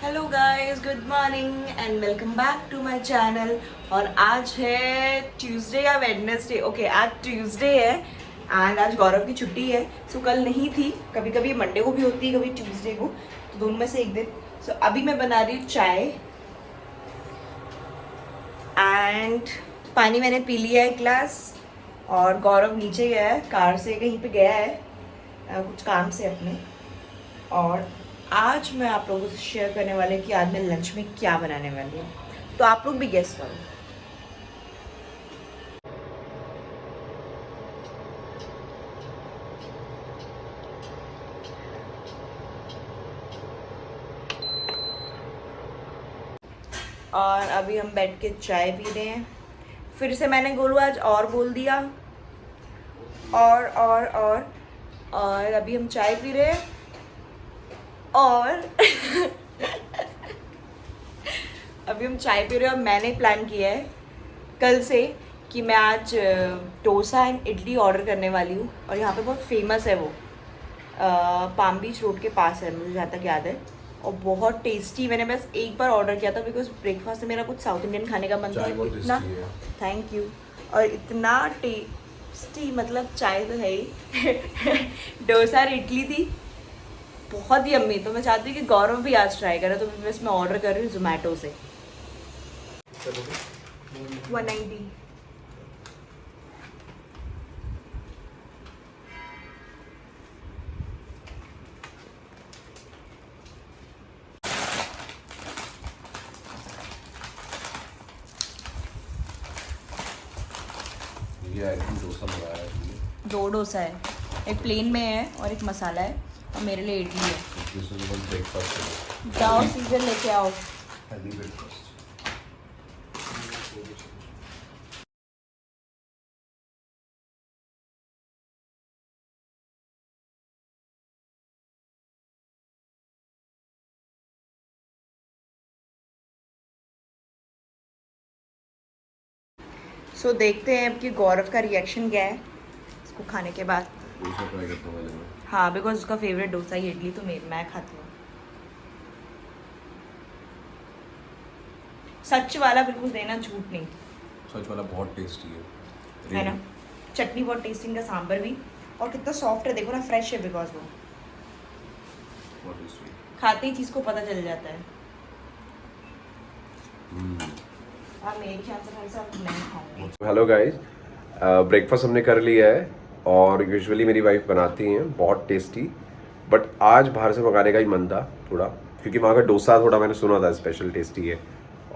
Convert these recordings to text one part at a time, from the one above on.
Hello guys, good morning and welcome back to my channel. और आज है Tuesday या वेडनेसडे। ओके, आज ट्यूसडे है एंड आज गौरव की छुट्टी है। सो कल नहीं थी, कभी कभी मंडे को भी होती है, कभी ट्यूसडे को, तो दोनों में से एक दिन। सो अभी मैं बना रही हूँ चाय एंड पानी मैंने पी लिया है एक गिलास। और गौरव नीचे गया है, कार से कहीं पे गया है कुछ काम से अपने। और आज मैं आप लोगों से शेयर करने वाली हूँ कि आज मैं लंच में क्या बनाने वाली हूँ, तो आप लोग भी गेस करो। और अभी हम बैठ के चाय पी रहे हैं। फिर से मैंने गोलू आज और बोल दिया। और अभी हम चाय पी रहे हैं। और अभी हम चाय पी रहे हैं और मैंने प्लान किया है कल से कि मैं आज डोसा एंड इडली ऑर्डर करने वाली हूँ। और यहाँ पे बहुत फेमस है वो, पाम बीच रोड के पास है, मुझे जहाँ तक याद है। और बहुत टेस्टी, मैंने बस एक बार ऑर्डर किया था बिकॉज ब्रेकफास्ट में मेरा कुछ साउथ इंडियन खाने का मन था। इतना थैंक यू। और इतना टेस्टी, मतलब चाय तो है ही डोसा और इडली थी बहुत ही अम्मी। तो मैं चाहती हूँ कि गौरव भी आज ट्राई करे, तो बस मैं ऑर्डर कर रही हूँ जोमेटो से। 190। ये आई थिंक डोसा मंगाया है तुमने। 2 डोसा है, एक प्लेन में है और एक मसाला है, और मेरे लिए इडली है। This is one breakfast. जाओ सीजन लेके आओ। Healthy breakfast. सो देखते हैं अब कि गौरव का रिएक्शन क्या है इसको खाने के बाद। डोसा ट्राई करता हूँ पहले मैं। हाँ, बिकॉज उसका फेवरेट डोसा ही इडली तो मैं खाती हूँ। सच वाला बिल्कुल देना, झूठ नहीं, सच वाला बहुत टेस्टी है ना। चटनी बहुत टेस्टी, इनका सांभर भी। और कितना सॉफ्ट है देखो ना, फ्रेश है बिकॉज वो बहुत टेस्टी। खाते ही चीज़ को पता चल जाता है। और मेरे ख्याल से भाई साहब नहीं खाऊंगी। हेलो गाइस, ब्रेकफास्ट हमने कर लिया है और यूजुअली मेरी वाइफ बनाती हैं बहुत टेस्टी, बट आज बाहर से मंगाने का ही मन था थोड़ा, क्योंकि वहाँ का डोसा थोड़ा मैंने सुना था स्पेशल टेस्टी है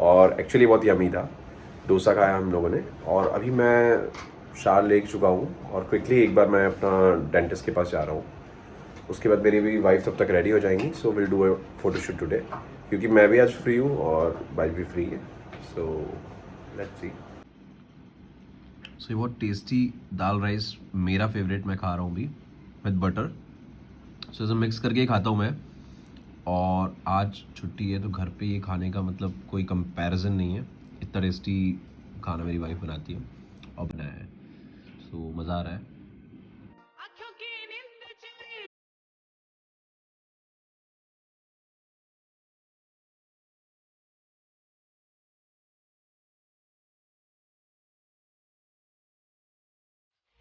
और एक्चुअली बहुत यमी था। डोसा खाया हम लोगों ने और अभी मैं शार ले चुका हूँ और क्विकली एक बार मैं अपना डेंटिस्ट के पास जा रहा हूँ। उसके बाद मेरी भी वाइफ तब तक रेडी हो जाएंगी। So will do a photoshoot today, क्योंकि मैं भी आज फ्री हूँ और वाइफ भी फ्री है। So let's see. सो ये बहुत टेस्टी दाल राइस मेरा फेवरेट, मैं खा रहा हूँ अभी विद बटर। सो इसे मिक्स करके ही खाता हूँ मैं। और आज छुट्टी है तो घर पे ये खाने का मतलब कोई कंपैरिजन नहीं है। इतना टेस्टी खाना मेरी वाइफ बनाती है और बनाया है। सो मज़ा आ रहा है।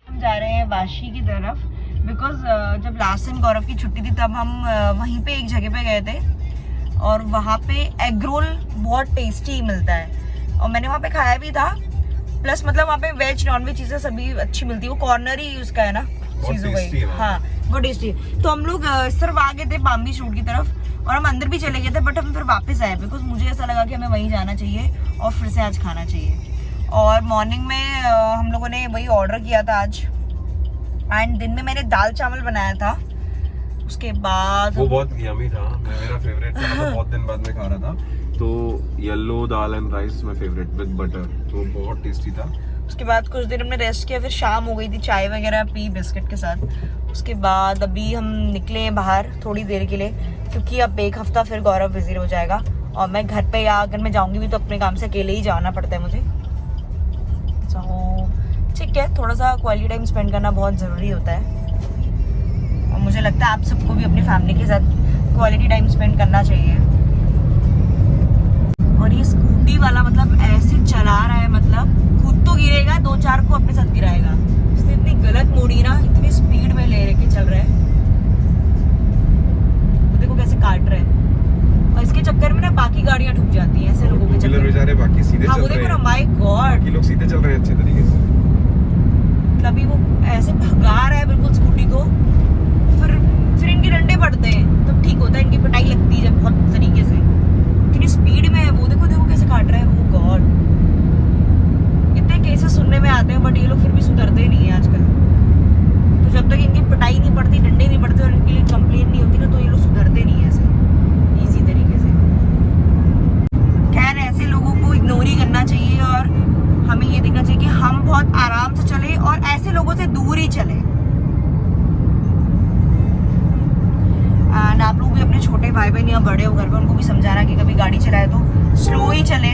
हम जा रहे हैं वाशी की तरफ बिकॉज जब लास्ट टाइम गौरव की छुट्टी थी तब हम वहीं पे एक जगह पे गए थे और वहाँ पे एग रोल बहुत टेस्टी मिलता है और मैंने वहाँ पे खाया भी था। प्लस मतलब वहाँ पे वेज नॉन वेज चीज़ें सभी अच्छी मिलती है। वो कॉर्नर ही उसका है ना, चीज़ हो गई। हाँ, बहुत टेस्टी है। तो हम लोग इस तरफ आ गए थे पाम बीच रोड की तरफ और हम अंदर भी चले गए थे, बट हम फिर वापस आए बिकॉज मुझे ऐसा लगा कि हमें वहीं जाना चाहिए और फिर से आज खाना चाहिए। और मॉर्निंग में हम लोगों ने वही ऑर्डर किया था आज एंड दिन में मैंने दाल चावल बनाया था। उसके बाद वो बहुत यमी था, मेरा फेवरेट था। मतलब बहुत दिन बाद में खा रहा था तो yellow dal and rice my favourite with butter, तो बहुत टेस्टी था। उसके बाद कुछ देर हमने रेस्ट किया, फिर शाम हो गई थी, चाय वगैरह पी बिस्किट के साथ। उसके बाद अभी हम निकले बाहर थोड़ी देर के लिए क्योंकि अब एक हफ्ता फिर गौरव बिजी हो जाएगा और मैं घर पे या अगर मैं जाऊंगी भी तो अपने काम से अकेले ही जाना पड़ता है मुझे। ठीक है, थोड़ा सा क्वालिटी टाइम स्पेंड करना बहुत ज़रूरी होता है और मुझे लगता है आप सबको भी अपनी फैमिली के साथ क्वालिटी टाइम स्पेंड करना चाहिए। गाड़ियां ठुक जाती हैं ऐसे लोगों के टू व्हीलर चक्कर में। बेचारे बाकी सीधे हाँ चल वो रहे देखो ना, हैं, माय गॉड, बाकी लोग सीधे चल रहे हैं अच्छे तरीके से। अभी वो ऐसे भगा रहा है बिल्कुल स्कूटी को, फिर इनके डंडे पड़ते हैं तब ठीक होता है, इनकी पिटाई लगती है जब बहुत तरीके से। इतनी स्पीड में है वो, देखो देखो कैसे काट रहा है, ओ गॉड। इतने केसेस सुनने में आते हैं बट ये लोग फिर भी सुधरते नहीं है आजकल। तो जब तक इनकी पिटाई नहीं पड़ती, डंडे नहीं पड़ते और इनके लिए कंप्लेन नहीं होती ना, तो ये लोग सुधरते नहीं है ऐसे इजी तरीके से। खैर ऐसे लोगों को इग्नोर ही करना चाहिए और हमें ये देखना चाहिए कि हम बहुत आराम से चले और ऐसे लोगों से दूर ही चले। एंड आप लोग भी अपने छोटे भाई बहन या बड़े हो घर पर, उनको भी समझाना कि कभी गाड़ी चलाए तो स्लो ही चले,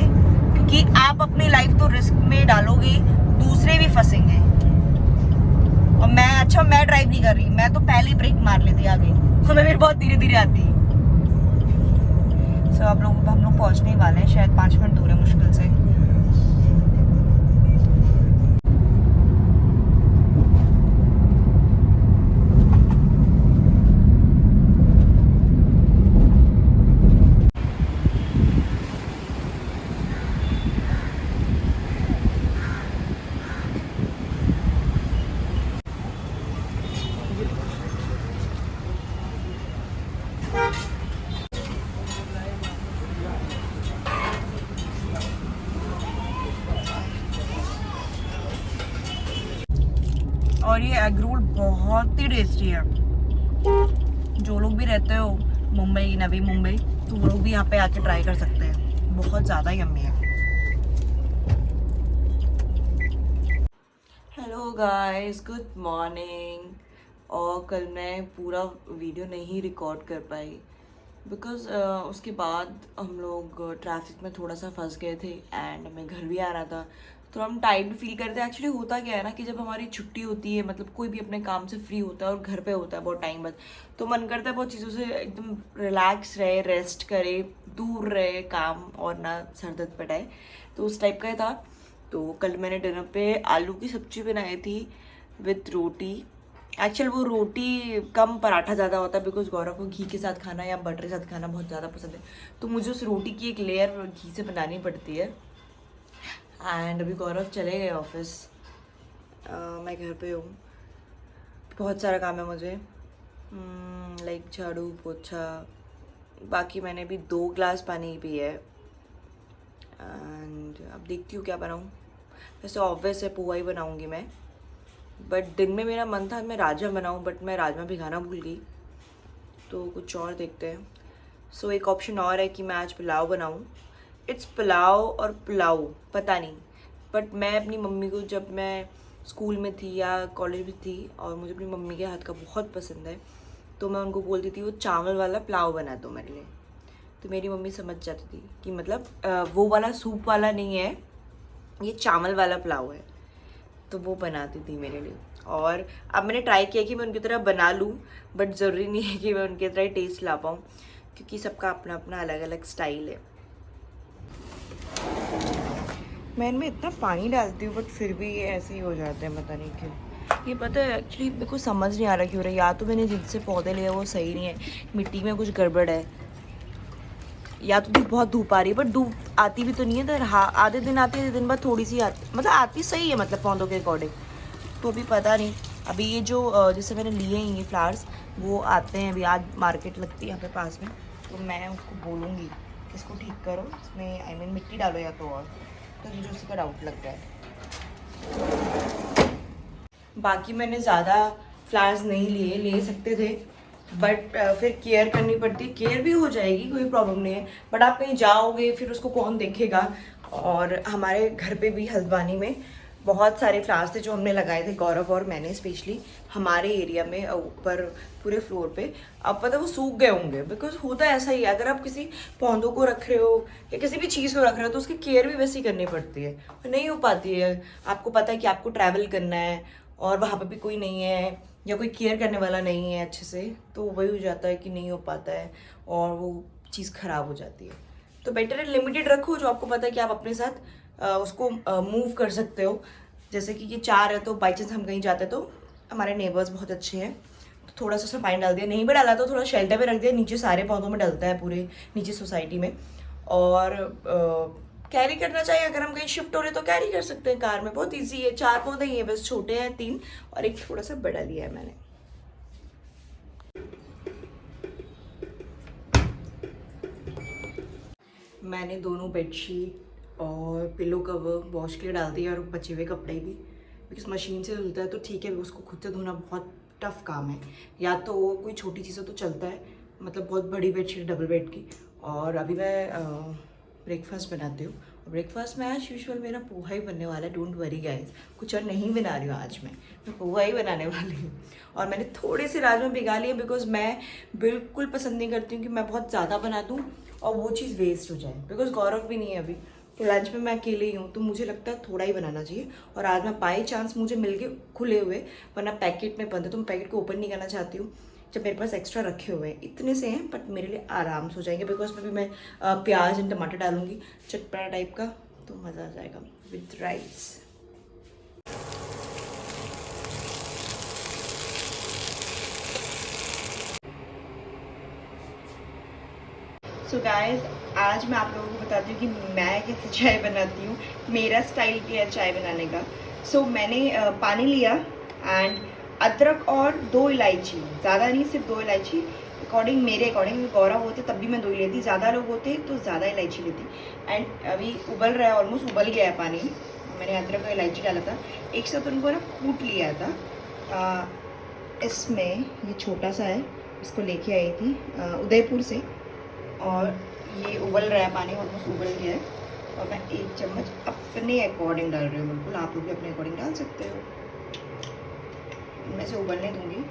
क्योंकि आप अपनी लाइफ तो रिस्क में डालोगे, दूसरे भी फंसेंगे। और मैं ड्राइव नहीं कर रही, मैं तो पहले ही ब्रेक मार लेती आगे, तो मैं फिर बहुत धीरे धीरे आती। सो हम लोग पहुंचने वाले हैं, शायद 5 मिनट दूर है मुश्किल से। और ये एग रोल बहुत ही टेस्टी है। जो लोग भी रहते हो मुंबई, नवी मुंबई, तो वो लोग भी यहाँ पे आके ट्राई कर सकते हैं, बहुत ज़्यादा यम्मी है। Hello guys, good morning. और कल मैं पूरा वीडियो नहीं रिकॉर्ड कर पाई बिकॉज़ उसके बाद हम लोग ट्रैफिक में थोड़ा सा फंस गए थे एंड मैं घर भी आ रहा था, तो हम टाइर्ड फील करते हैं। एक्चुअली होता क्या है ना कि जब हमारी छुट्टी होती है, मतलब कोई भी अपने काम से फ्री होता है और घर पे होता है बहुत टाइम बाद, तो मन करता है बहुत चीज़ों से एकदम रिलैक्स रहे, रेस्ट करे, दूर रहे काम और ना सर दर्द पटाए, तो उस टाइप का ही था। तो कल मैंने डिनर पे आलू की सब्जी बनाई थी विथ रोटी। एक्चुअल वो रोटी कम, पराठा ज़्यादा होता है बिकॉज गौरव को घी के साथ खाना या बटर के साथ खाना बहुत ज़्यादा पसंद है, तो मुझे उस रोटी की एक लेयर घी से बनानी पड़ती है। एंड अभी गौरव चले गए ऑफिस, मैं घर पे हूँ। बहुत सारा काम है मुझे, लाइक झाड़ू पोछा, बाकी मैंने भी 2 ग्लास पानी पिया है। एंड अब देखती हूँ क्या बनाऊँ। वैसे ऑब्वियस है पोहा ही बनाऊँगी मैं, बट दिन में मेरा मन था मैं राजमा बनाऊँ, बट मैं राजमा भिगाना भूल गई, तो कुछ और देखते हैं। सो एक ऑप्शन और है कि मैं आज पुलाव बनाऊँ। इट्स पुलाव और पुलाव पता नहीं, बट मैं अपनी मम्मी को, जब मैं स्कूल में थी या कॉलेज में थी और मुझे अपनी मम्मी के हाथ का बहुत पसंद है, तो मैं उनको बोलती थी वो चावल वाला पुलाव बना दो मेरे लिए, तो मेरी मम्मी समझ जाती थी कि मतलब वो वाला सूप वाला नहीं है, ये चावल वाला पुलाव है, तो वो बनाती थी मेरे लिए। और अब मैंने ट्राई किया कि मैं उनकी तरह बना लूँ, बट ज़रूरी नहीं है कि मैं उनकी तरह टेस्ट ला पाऊँ, क्योंकि सबका अपना अपना अलग अलग स्टाइल है। मैं इनमें इतना पानी डालती हूँ बट फिर भी ये ऐसे ही हो जाते हैं, पता नहीं क्यों। ये पता है एक्चुअली मेरे को समझ नहीं आ रहा क्यों रहा है, या तो मैंने जिनसे पौधे लिए वो सही नहीं है, मिट्टी में कुछ गड़बड़ है, या तो बहुत धूप आ रही है, बट धूप आती भी तो नहीं है, तो आधे दिन आती है, दिन बाद थोड़ी सी आती, मतलब आती सही है मतलब पौधों के अकॉर्डिंग, तो अभी पता नहीं। अभी ये जो जैसे मैंने लिए हैं ये फ्लावर्स, वो आते हैं अभी, आज मार्केट लगती है यहाँ पे पास में, तो मैं उसको बोलूँगी कि इसको ठीक करो, इसमें आई मीन मिट्टी डालो या तो, और तो मुझे उसी का डाउट लगता है। बाकी मैंने ज़्यादा फ्लावर्स नहीं लिए, ले सकते थे, बट फिर केयर करनी पड़ती है। केयर भी हो जाएगी, कोई प्रॉब्लम नहीं है, बट आप कहीं जाओगे फिर उसको कौन देखेगा। और हमारे घर पे भी हल्द्वानी में बहुत सारे फ्लावर्स थे जो हमने लगाए थे, गौरव और मैंने स्पेशली हमारे एरिया में ऊपर पूरे फ्लोर पे। अब पता वो सूख गए होंगे, बिकॉज होता है ऐसा ही है, अगर आप किसी पौधों को रख रहे हो या किसी भी चीज़ को रख रहे हो तो उसकी केयर भी वैसी करनी पड़ती है, और नहीं हो पाती है। आपको पता है कि आपको ट्रैवल करना है और वहाँ पर भी कोई नहीं है या कोई केयर करने वाला नहीं है अच्छे से, तो वही हो जाता है कि नहीं हो पाता है और वो चीज़ ख़राब हो जाती है। तो बेटर है लिमिटेड रखो, जो आपको पता है कि आप अपने साथ उसको मूव कर सकते हो। जैसे कि ये 4 है, तो बाई चांस हम कहीं जाते हैं, तो हमारे नेबर्स बहुत अच्छे हैं, तो थोड़ा सा उसमें पानी डाल दिया, नहीं भी डाला तो थोड़ा शेल्टर पे रख दिया, नीचे सारे पौधों में डलता है पूरे नीचे सोसाइटी में, और कैरी करना चाहिए। अगर हम कहीं शिफ्ट हो रहे तो कैरी कर सकते हैं कार में, बहुत इजी है। 4 पौधे ही है बस, छोटे हैं 3 और एक थोड़ा सा बड़ा लिया है मैंने। मैंने दोनों बेडशीट और पिलो कवर वॉश के लिए डाल दिया और बचे हुए कपड़े भी, बिकॉज मशीन से धुलता है तो ठीक है, उसको खुद से धोना बहुत टफ काम है। या तो वो कोई छोटी चीज़ें तो चलता है, मतलब बहुत बड़ी बेडशीट डबल बेड की। और अभी मैं ब्रेकफास्ट बनाती हूँ। ब्रेकफास्ट में आज यूजुअल मेरा पोहा ही बनने वाला है, डोंट वरी गाइस, कुछ और नहीं बना रही हूँ आज मैं पोहा ही बनाने वाली हूँ। और मैंने थोड़े से राजमा भिगा लिए, बिकॉज मैं बिल्कुल पसंद नहीं करती हूँ कि मैं बहुत ज़्यादा बना दूँ और वो चीज़ वेस्ट हो जाए, बिकॉज गौरव भी नहीं है अभी, तो लंच में मैं अकेले ही हूँ, तो मुझे लगता है थोड़ा ही बनाना चाहिए। और आज मैं बाई चांस मुझे मिल गए खुले हुए, वरना पैकेट में बंद है तो मैं पैकेट को ओपन नहीं करना चाहती हूँ जब मेरे पास एक्स्ट्रा रखे हुए हैं। इतने से हैं बट मेरे लिए आराम से हो जाएंगे, बिकॉज में भी मैं प्याज एंड टमाटर डालूंगी चटपटा टाइप का, तो मज़ा आ जाएगा विद राइस। सो गाइस, आज मैं आप लोगों को बताती हूँ कि मैं कैसे चाय बनाती हूँ, मेरा स्टाइल क्या है चाय बनाने का। सो मैंने पानी लिया एंड अदरक और 2 इलायची, ज़्यादा नहीं, सिर्फ 2 इलायची, अकॉर्डिंग मेरे अकॉर्डिंग। गौरव होते तब भी मैं 2 ही लेती, ज़्यादा लोग होते तो ज़्यादा इलायची लेती। एंड अभी उबल रहा है, ऑलमोस्ट उबल गया है पानी, मैंने अदरक और इलायची डाला था, एक साथ उनको ना कूट लिया था। इसमें ये छोटा सा है, इसको लेके आई थी उदयपुर से, और ये उबल रहा है पानी, ऑलमोस्ट उबल गया है। और मैं 1 चम्मच अपने अकॉर्डिंग डाल रही हूँ, बिल्कुल आप लोग भी अपने अकॉर्डिंग डाल सकते हो। मैं इसे उबलने दूँगी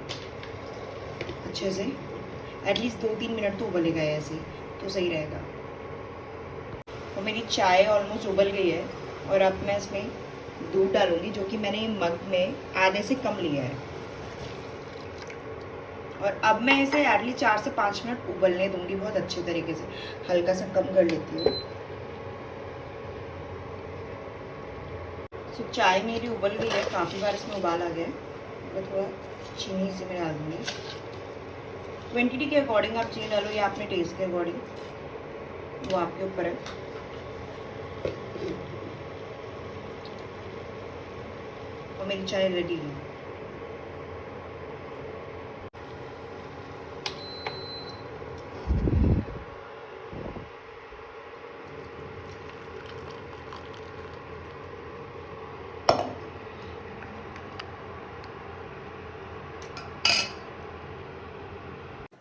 अच्छे से, एटलीस्ट 2-3 मिनट तो उबलेगा ऐसे, तो सही रहेगा। और मेरी चाय ऑलमोस्ट उबल गई है, और अब मैं इसमें दूध डालूँगी, जो कि मैंने मग में आधे से कम लिया है। और अब मैं इसे एटलीस्ट 4 से 5 मिनट उबलने दूंगी बहुत अच्छे तरीके से, हल्का सा कम कर लेती हूँ। तो चाय मेरी उबल गई है, काफ़ी बार इसमें उबाल आ गया है। मैं थोड़ा चीनी से मैं डाल दूँगी, क्वांटिटी के अकॉर्डिंग आप चीनी डालो या अपने टेस्ट के अकॉर्डिंग, वो आपके ऊपर है। और मेरी चाय रेडी है।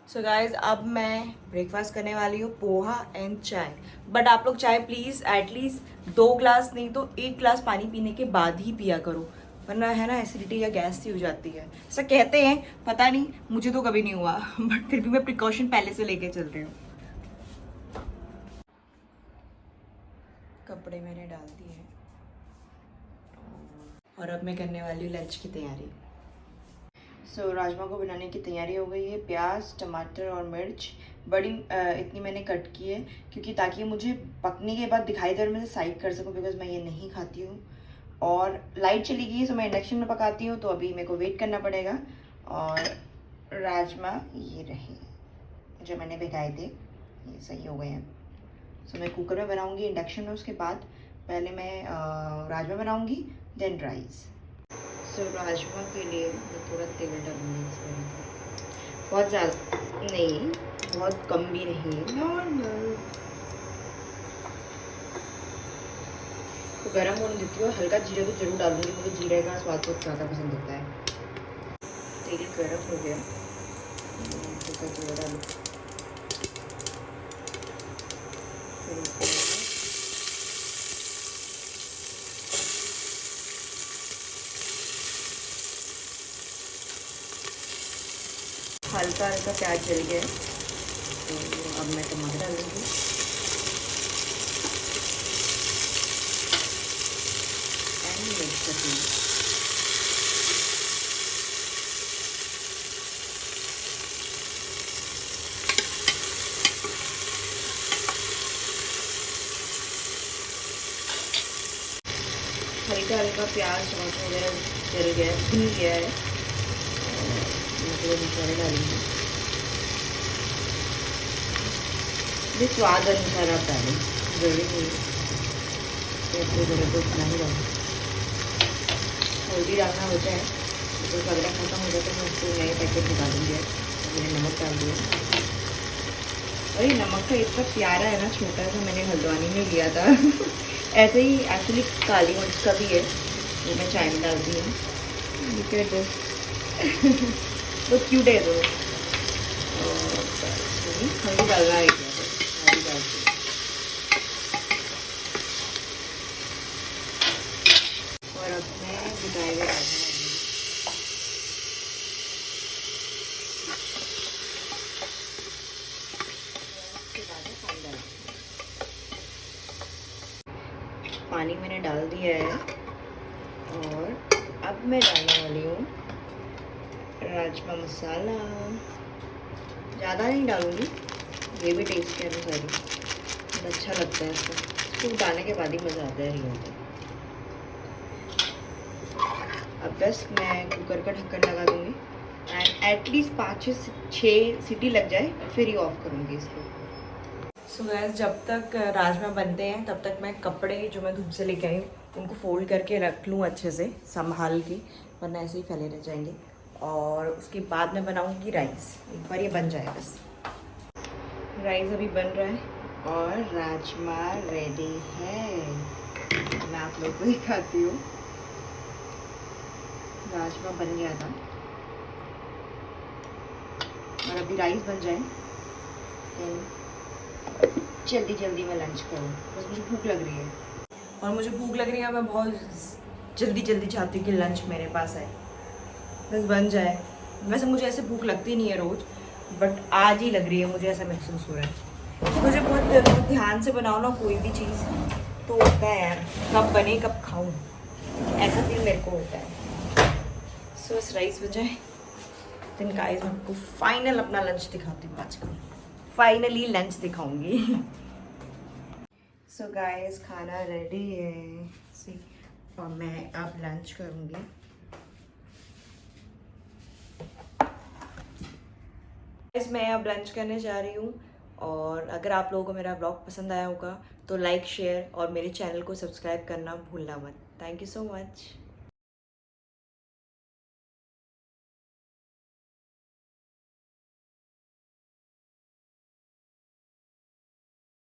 सो गाइज, अब मैं ब्रेकफास्ट करने वाली हूँ पोहा एंड चाय। बट आप लोग चाय प्लीज़ एटलीस्ट 2 ग्लास नहीं तो 1 ग्लास पानी पीने के बाद ही पिया करो, वरना है ना एसिडिटी या गैस सी हो जाती है, ऐसा कहते हैं, पता नहीं, मुझे तो कभी नहीं हुआ बट फिर भी मैं प्रिकॉशन पहले से लेके चल रही हूँ। कपड़े मैंने डाल दिए हैं और अब मैं करने वाली हूँ लंच की तैयारी। सो राजमा को बनाने की तैयारी हो गई है। प्याज, टमाटर और मिर्च बड़ी इतनी मैंने कट की है, क्योंकि ताकि मुझे पकने के बाद दिखाई दे और मैं साइड कर सकूं, बिकॉज मैं ये नहीं खाती हूँ। और लाइट चली गई है, तो मैं इंडक्शन में पकाती हूँ, तो अभी मेरे को वेट करना पड़ेगा। और राजमा ये रहे जो मैंने भिगाए थे, ये सही हो गए हैं। सो मैं कुकर में बनाऊँगी इंडक्शन में, उसके बाद पहले मैं राजमा बनाऊँगी, देन राइस। सो राजमा के लिए मैं थोड़ा तेल डालूँगी इसमें, बहुत ज़्यादा नहीं, बहुत कम भी नहीं, नॉर्मल। तो गरम होने देती हूँ, हल्का जीरा तो जरूर डालूँगी, मुझे जीरे का स्वाद बहुत ज़्यादा पसंद होता है। तेल गरम हो गया, हल्का जीरा डालूँ, हल्का हल्का प्याज जल गया है, तो अब मैं टमाटर डालूँगी एंड मिक्स करूँगी। हल्का हल्का प्याज टमाटर वगैरह जल गया है, भुन गया है, मसाले डालेंगे। ये स्वाद अनुसार आप डालें, जरूरी नहीं है अपने घर को इतना ही डालें। हल्दी डालना होता है तो अगला खत्म हो जाता है, मैं उसको नए पैकेट निकालूंगी। मैंने नमक डाल दिया, और ये नमक का इतना प्यारा है ना, छोटा सा मैंने हल्द्वानी में लिया था ऐसे ही एक्चुअली काली मिर्च का भी है, वो मैं चाय में डालती हूँ। बहुत क्यूट है तो। हल्दी डालना है, हल्दी डालती हूँ। और अब मैं बुझाए हुए राजमा पानी मैंने डाल दिया है, और अब मैं डालने वाली हूँ राजमा मसाला। ज़्यादा नहीं डालूँगी, ये भी टेस्ट के अनुसार ही, बहुत अच्छा लगता है इसको डालने के बाद ही मज़ा आता है रियल में। अब बस मैं कुकर का ढक्कन लगा दूँगी एंड एटलीस्ट 5 से 6 सीटी लग जाए, फिर ही ऑफ करूँगी इसको। सो गैस, जब तक राजमा बनते हैं तब तक मैं कपड़े जो मैं धूप से लेके आई हूँ उनको फोल्ड करके रख लूँ अच्छे से संभाल के, वरना ऐसे ही फैले रह जाएंगे। और उसके बाद मैं बनाऊँगी राइस, एक बार ये बन जाए बस। राइस अभी बन रहा है और राजमा रेडी है। मैं आप लोग को दिखाती हूँ। राजमा बन गया था और अभी राइस बन जाए जल्दी जल्दी मैं लंच करूँ। बस मुझे भूख लग रही है, और मुझे भूख लग रही है, मैं बहुत जल्दी जल्दी चाहती हूँ कि लंच मेरे पास आए, बस बन जाए। वैसे मुझे ऐसे भूख लगती नहीं है रोज़, बट आज ही लग रही है, मुझे ऐसा महसूस हो रहा है। मुझे बहुत ध्यान से बनाओ ना कोई भी चीज़ तो होता है यार, कब बने कब खाऊँ, ऐसा फील मेरे को होता है। सो इस राइस बन जाए दिन गाइस, मैं आपको फाइनल अपना लंच दिखाती हूँ। आज का फाइनली लंच दिखाऊंगी। सो गाइस, खाना रेडी है सी, और मैं अब लंच करूँगी। गाइस, मैं अब लंच करने जा रही हूँ, और अगर आप लोगों को मेरा ब्लॉग पसंद आया होगा तो लाइक शेयर और मेरे चैनल को सब्सक्राइब करना भूलना मत। Thank you so much.